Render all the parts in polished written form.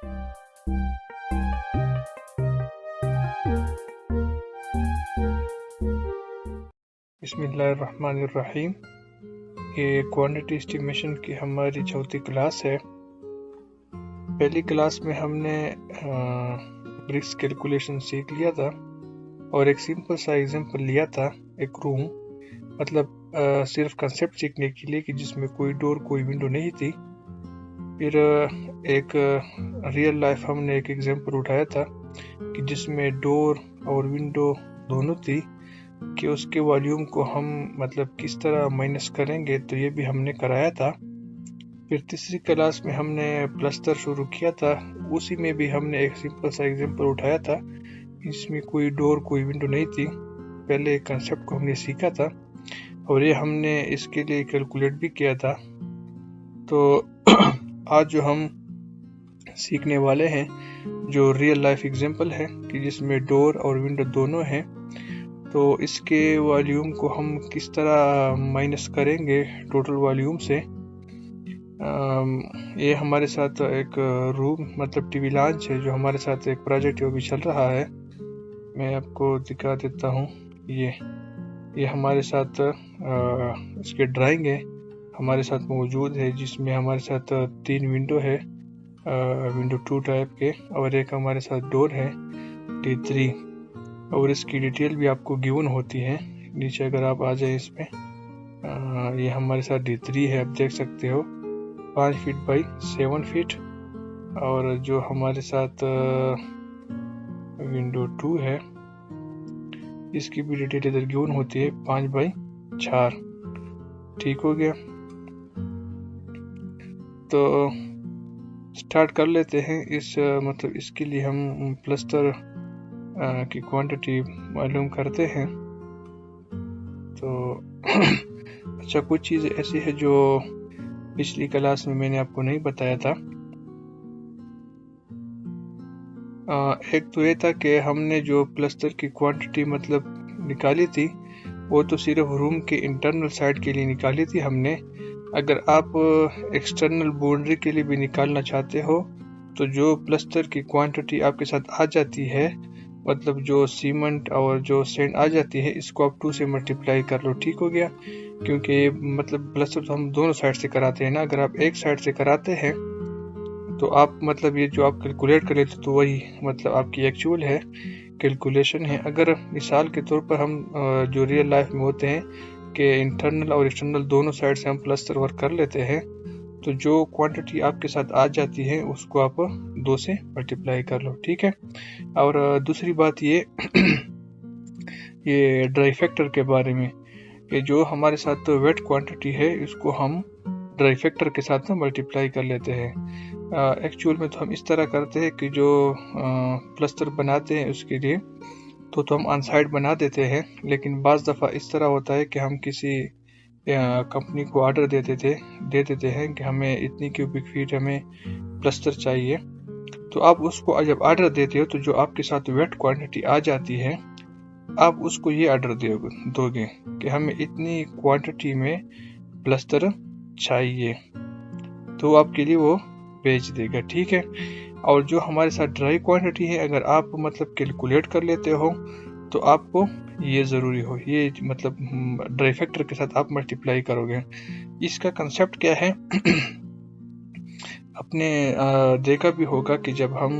बिस्मिल्लाहिर्रहमानिर्रहीम। ये quantity estimation की हमारी चौथी क्लास है। पहली क्लास में हमने ब्रिक्स कैलकुलेशन सीख लिया था और एक सिंपल सा एग्जांपल लिया था, एक रूम, मतलब सिर्फ कंसेप्ट सीखने के लिए कि जिसमें कोई डोर कोई विंडो नहीं थी। फिर एक रियल लाइफ हमने एक एग्जांपल उठाया था कि जिसमें डोर और विंडो दोनों थी, कि उसके वॉल्यूम को हम मतलब किस तरह माइनस करेंगे, तो ये भी हमने कराया था। फिर तीसरी क्लास में हमने प्लस्तर शुरू किया था, उसी में भी हमने एक सिंपल सा एग्जांपल उठाया था, इसमें कोई डोर कोई विंडो नहीं थी। पहले कंसेप्ट को हमने सीखा था और ये हमने इसके लिए कैलकुलेट भी किया था। तो आज जो हम सीखने वाले हैं जो रियल लाइफ एग्जांपल है कि जिसमें डोर और विंडो दोनों हैं, तो इसके वॉल्यूम को हम किस तरह माइनस करेंगे टोटल वॉल्यूम से। ये हमारे साथ एक रूम मतलब टीवी लॉन्च है, जो हमारे साथ एक प्रोजेक्ट अभी चल रहा है। मैं आपको दिखा देता हूँ। ये हमारे साथ इसके ड्राइंग है हमारे साथ मौजूद है, जिसमें हमारे साथ 3 विंडो है, विंडो 2 टाइप के, और एक हमारे साथ डोर है D3, और इसकी डिटेल भी आपको गिवन होती है नीचे। अगर आप आ जाए इसमें, ये हमारे साथ D3 है, आप देख सकते हो 5 फीट बाई 7 फीट। और जो हमारे साथ विंडो 2 है, इसकी भी डिटेल इधर गिवन होती है 5 बाई 4। ठीक हो गया, तो स्टार्ट कर लेते हैं। मतलब इसके लिए हम प्लस्तर की क्वांटिटी मालूम करते हैं। तो अच्छा, कुछ चीज़ ऐसी है जो पिछली क्लास में मैंने आपको नहीं बताया था। एक तो ये था कि हमने जो प्लस्तर की क्वांटिटी मतलब निकाली थी, वो तो सिर्फ रूम के इंटरनल साइड के लिए निकाली थी हमने। अगर आप एक्सटर्नल बाउंड्री के लिए भी निकालना चाहते हो, तो जो प्लस्तर की क्वांटिटी आपके साथ आ जाती है, मतलब जो सीमेंट और जो सैंड आ जाती है, इसको आप 2 से मल्टीप्लाई कर लो। ठीक हो गया, क्योंकि मतलब प्लस्तर तो हम दोनों साइड से कराते हैं ना। अगर आप एक साइड से कराते हैं तो आप मतलब ये जो आप कैलकुलेट कर लेते, तो वही मतलब आपकी एक्चुअल है, कैलकुलेशन है। अगर मिसाल के तौर पर हम जो रियल लाइफ में होते हैं कि इंटरनल और एक्सटर्नल दोनों साइड से हम प्लस्तर वर्क कर लेते हैं, तो जो क्वांटिटी आपके साथ आ जाती है उसको आप 2 से मल्टीप्लाई कर लो। ठीक है। और दूसरी बात ये ये ड्राई फैक्टर के बारे में, कि जो हमारे साथ वेट क्वांटिटी है, इसको हम ड्राई फैक्टर के साथ मल्टीप्लाई कर लेते हैं। एक्चुअल में तो हम इस तरह करते हैं कि जो प्लस्तर बनाते हैं उसके लिए तो हम ऑन साइड बना देते हैं, लेकिन बाज़ दफ़ा इस तरह होता है कि हम किसी कंपनी को ऑर्डर दे देते हैं कि हमें इतनी क्यूबिक फीट हमें प्लस्तर चाहिए। तो आप उसको जब ऑर्डर देते हो, तो जो आपके साथ वेट क्वांटिटी आ जाती है, आप उसको ये ऑर्डर दोगे कि हमें इतनी क्वांटिटी में प्लस्तर चाहिए, तो आपके लिए वो भेज देगा। ठीक है। और जो हमारे साथ ड्राई क्वांटिटी है, अगर आप मतलब कैलकुलेट कर लेते हो, तो आपको ये ज़रूरी हो, ये मतलब ड्राई फैक्टर के साथ आप मल्टीप्लाई करोगे। इसका कंसेप्ट क्या है आपने देखा भी होगा कि जब हम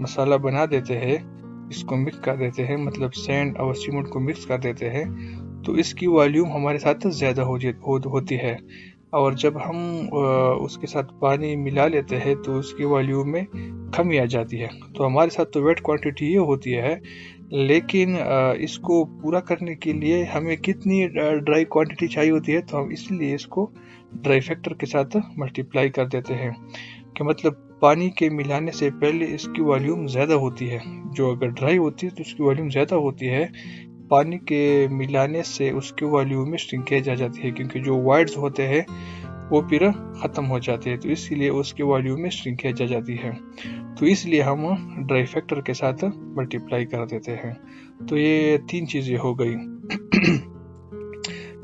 मसाला बना देते हैं, इसको मिक्स कर देते हैं, मतलब सैंड और सीमेंट को मिक्स कर देते हैं, तो इसकी वॉल्यूम हमारे साथ ज़्यादा होती है। और जब हम उसके साथ पानी मिला लेते हैं, तो उसकी वॉल्यूम में कमी आ जाती है। तो हमारे साथ तो वेट क्वांटिटी ये होती है, लेकिन इसको पूरा करने के लिए हमें कितनी ड्राई क्वांटिटी चाहिए होती है, तो हम इसलिए इसको ड्राई फैक्टर के साथ मल्टीप्लाई कर देते हैं, कि मतलब पानी के मिलाने से पहले इसकी वॉल्यूम ज़्यादा होती है। जो अगर ड्राई होती है तो उसकी वॉल्यूम ज़्यादा होती है, पानी के मिलाने से उसकी वॉल्यूम में श्रिंकेज आ जाती है, क्योंकि जो वाइड्स होते हैं वो फिर ख़त्म हो जाते हैं, तो इसलिए उसकी वॉल्यूम में श्रिंकेज आ जाती है। तो इसलिए हम ड्राई फैक्टर के साथ मल्टीप्लाई कर देते हैं। तो ये 3 चीज़ें हो गई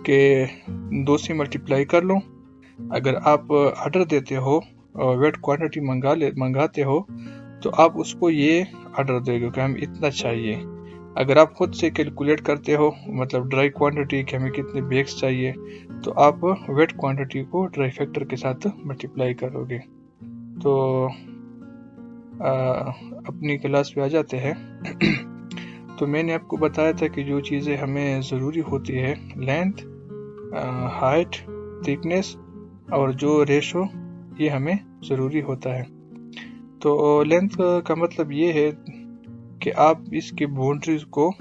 कि 2 से मल्टीप्लाई कर लो। अगर आप ऑर्डर देते हो वेट क्वांटिटी मंगाते हो तो आप उसको ये ऑर्डर दोगे कि हमें इतना चाहिए। अगर आप खुद से कैलकुलेट करते हो मतलब ड्राई क्वांटिटी कि हमें कितने बैग्स चाहिए, तो आप वेट क्वांटिटी को ड्राई फैक्टर के साथ मल्टीप्लाई करोगे। तो अपनी क्लास पे आ जाते हैं। तो मैंने आपको बताया था कि जो चीज़ें हमें ज़रूरी होती है, लेंथ, हाइट, थिकनेस और जो रेशो, ये हमें ज़रूरी होता है। तो लेंथ का मतलब ये है कि आप इसके बाउंड्रीज को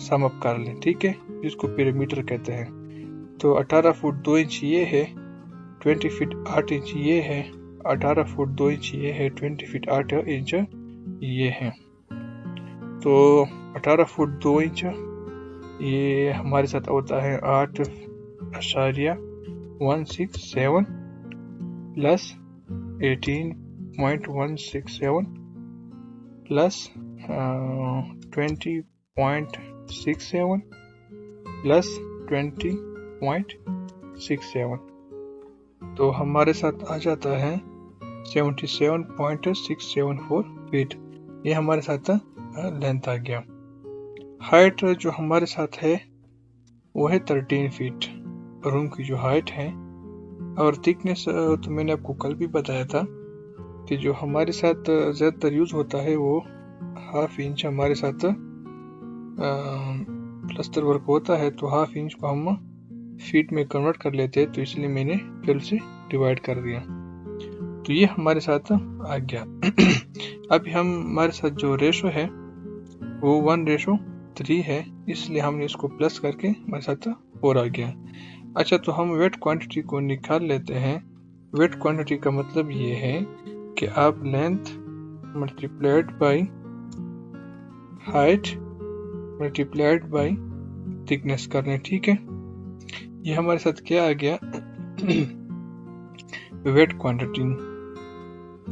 सम अप कर लें, ठीक है, जिसको पेरीमीटर कहते हैं। तो 18 फुट 2 इंच ये है, 20 फीट 8 इंच ये है, 18 फुट 2 इंच ये है, 20 फीट 8 इंच ये है। तो 18 फुट 2 इंच ये हमारे साथ होता है 8.167 प्लस 18.167 प्लस 20.67 प्लस 20.67, तो हमारे साथ आ जाता है 77.674 फीट। ये हमारे साथ लेंथ आ गया। हाइट जो हमारे साथ है वो है 13 फीट, रूम की जो हाइट है। और थिकनेस तो मैंने आपको कल भी बताया था कि जो हमारे साथ ज़्यादातर यूज़ होता है वो 1/2 इंच हमारे साथ प्लस्तर वर्क होता है, तो 1/2 इंच को हम फीट में कन्वर्ट कर लेते हैं, तो इसलिए मैंने 12 से डिवाइड कर दिया। तो ये हमारे साथ आ गया। अभी हमारे साथ जो रेशो है वो 1:3 है, इसलिए हमने इसको प्लस करके हमारे साथ 4 आ गया। अच्छा, तो हम वेट क्वांटिटी को निकाल लेते हैं। वेट क्वांटिटी का मतलब ये है कि आप length multiplied by height multiplied by thickness कर लें, ठीक है। ये हमारे साथ क्या आ गया, वेट क्वांटिटी।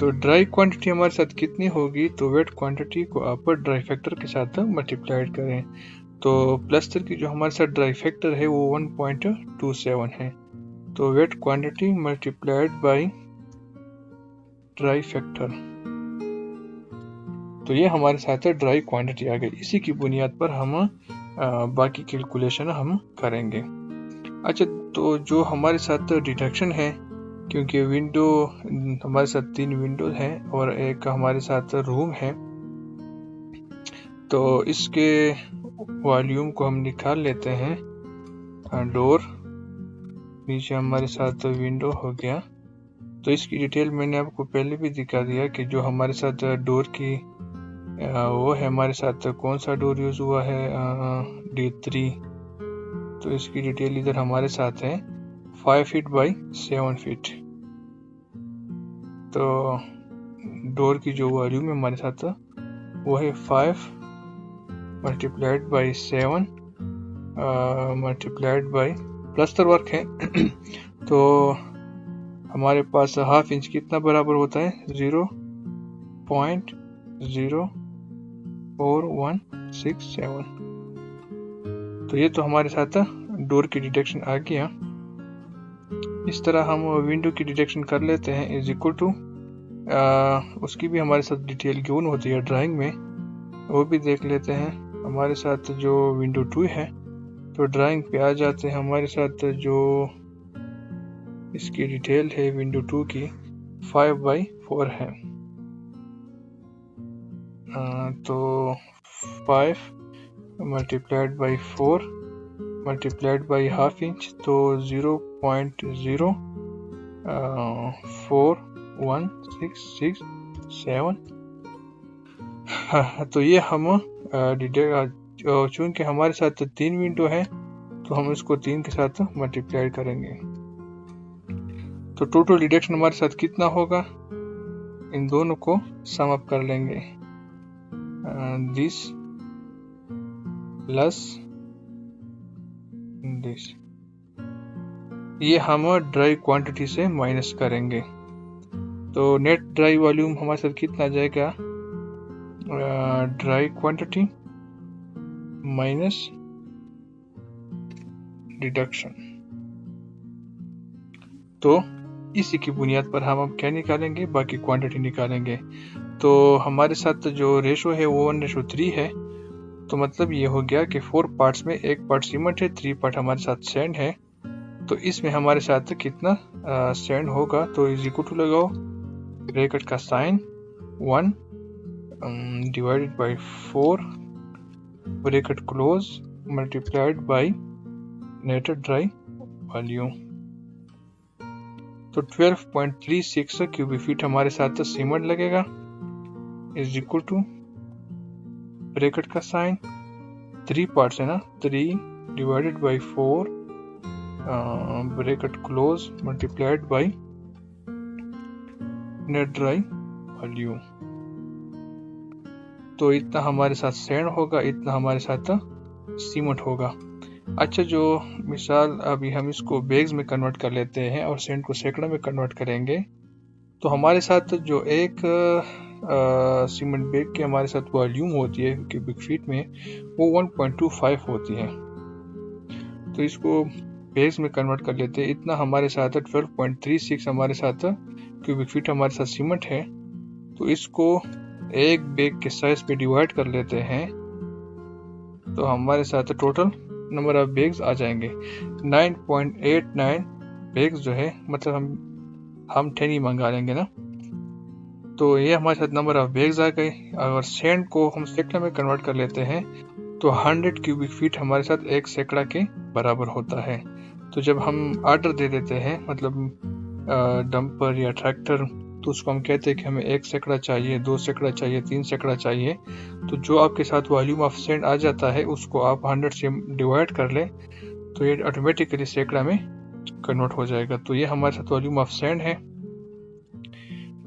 तो ड्राई क्वांटिटी हमारे साथ कितनी होगी, तो वेट क्वांटिटी को आप ड्राई फैक्टर के साथ मल्टीप्लाइड करें। तो प्लस्तर की जो हमारे साथ ड्राई फैक्टर है वो 1.27 है। तो wait quantity multiplied by dry factor, तो ये हमारे साथ ड्राई क्वांटिटी आ गई। इसी की बुनियाद पर हम बाकी कैलकुलेशन हम करेंगे। अच्छा, तो जो हमारे साथ डिडक्शन है, क्योंकि विंडो हमारे साथ 3 विंडो हैं और एक हमारे साथ रूम है, तो इसके वॉल्यूम को हम निकाल लेते हैं। डोर, नीचे हमारे साथ विंडो हो गया। तो इसकी डिटेल मैंने आपको पहले भी दिखा दिया कि जो हमारे साथ डोर की वो है, हमारे साथ कौन सा डोर यूज़ हुआ है, D3। तो इसकी डिटेल इधर हमारे साथ है 5 फीट बाई 7 फीट। तो डोर की जो वॉल्यूम है हमारे साथ वो है 5 multiplied by 7 multiplied by plaster work है। तो हमारे पास 1/2 इंच कितना बराबर होता है, 0.04167। तो ये तो हमारे साथ डोर की डिटेक्शन आ गया। इस तरह हम विंडो की डिटेक्शन कर लेते हैं, इज इक्वल टू उसकी भी हमारे साथ डिटेल गिवन होती है ड्राइंग में, वो भी देख लेते हैं। हमारे साथ जो विंडो 2 है, तो ड्राइंग पे आ जाते हैं। हमारे साथ जो इसकी डिटेल है विंडो 2 की 5/4 है। तो 5 multiplied by 4 multiplied by 1/2 inch, तो 0.04167। तो ये हम चूंकि हमारे साथ 3 विंडो है, तो हम इसको 3 के साथ मल्टीप्लाई करेंगे। तो टोटल डिडक्शन हमारे साथ कितना होगा, इन दोनों को सम अप कर लेंगे। दिस प्लस दिस, ये हम ड्राई क्वांटिटी से माइनस करेंगे। तो नेट ड्राई वॉल्यूम हमारे साथ कितना जाएगा, ड्राई क्वांटिटी माइनस डिडक्शन। तो इसी की बुनियाद पर हम अब क्या निकालेंगे, बाकी क्वांटिटी निकालेंगे। तो हमारे साथ जो रेशो है वो 1:3 है। तो मतलब ये हो गया कि 4 पार्ट्स में 1 पार्ट सीमेंट है, 3 पार्ट हमारे साथ सैंड है। तो इसमें हमारे साथ कितना सैंड होगा, तो इज इक्वल टू लगाओ ब्रैकेट का sign 1 divided by 4 bracket close multiplied by net dry volume. तो 12.36 क्यूबिक फीट हमारे साथ सीमेंट लगेगा, इज इक्वल टू ब्रैकेट का साइन 3 पार्ट्स है ना, 3 divided by 4 bracket close multiplied by net dry volume. तो इतना हमारे साथ सैंड होगा, इतना हमारे साथ सीमेंट होगा। अच्छा, जो मिसाल अभी हम इसको बैग्स में कन्वर्ट कर लेते हैं और सैंड को सैकड़ों में कन्वर्ट करेंगे, तो हमारे साथ जो एक सीमेंट बैग की हमारे साथ वॉल्यूम होती है क्यूबिक फीट में, वो 1.25 होती है। तो इसको बैग्स में कन्वर्ट कर लेते हैं। इतना हमारे साथ 12.36 हमारे साथ क्यूबिक फीट हमारे साथ सीमेंट है। तो इसको एक बैग के साइज पे डिवाइड कर लेते हैं, तो हमारे साथ टोटल नंबर ऑफ बैग्स आ जाएंगे 9.89 बैग्स जो है, मतलब हम 10 ही मंगा लेंगे ना। तो ये हमारे साथ नंबर ऑफ बैग्स आ गए। अगर सैंड को हम सैकड़ा में कन्वर्ट कर लेते हैं तो 100 क्यूबिक फीट हमारे साथ एक सैकड़ा के बराबर होता है। तो जब हम ऑर्डर दे देते हैं, मतलब डंपर या ट्रैक्टर, तो उसको हम कहते हैं कि हमें 1 सैकड़ा चाहिए, 2 सैकड़ा चाहिए, 3 सैकड़ा चाहिए। तो जो आपके साथ वॉल्यूम ऑफ सैंड आ जाता है उसको आप 100 से डिवाइड कर लें, तो ये ऑटोमेटिकली सैकड़ा में कन्वर्ट हो जाएगा। तो ये हमारे साथ वॉल्यूम ऑफ सैंड है,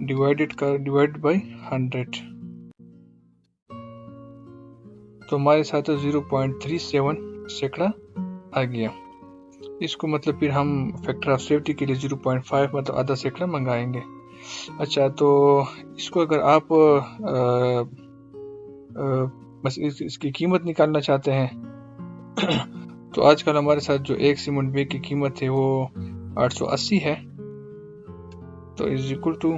डिवाइड बाई 100। तो हमारे साथ 0.37 सैकड़ा आ गया। इसको मतलब फिर हम फैक्टर ऑफ सेफ्टी के लिए 0.5 मतलब आधा सैकड़ा मंगाएंगे। अच्छा, तो इसको अगर आप बस इसकी कीमत निकालना चाहते हैं तो आजकल हमारे साथ जो एक सीमेंट बैग की कीमत है वो 880 है। तो is equal to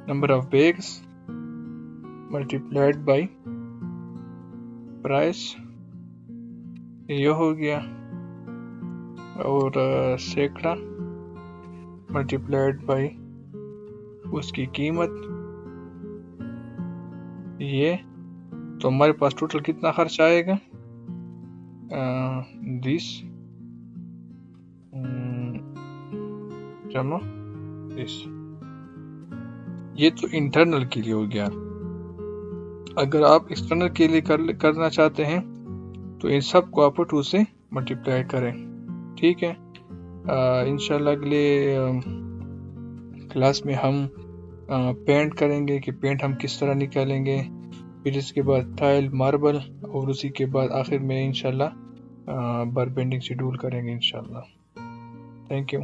number of bags multiplied by price, ये हो गया, और सैकड़ा मल्टीप्लाइड बाई उसकी कीमत, ये। तो हमारे पास टोटल कितना खर्च आएगा, 20 जमा 20। ये तो इंटरनल के लिए हो गया। अगर आप एक्सटर्नल के लिए करना चाहते हैं तो इन सब को आप 2 से मल्टीप्लाई करें, ठीक है। इंशाल्लाह अगले क्लास में हम पेंट करेंगे कि पेंट हम किस तरह निकालेंगे, फिर इसके बाद टाइल, मार्बल, और उसी के बाद आखिर में इंशाल्लाह बार बेंडिंग शेड्यूल करेंगे इंशाल्लाह। Thank you.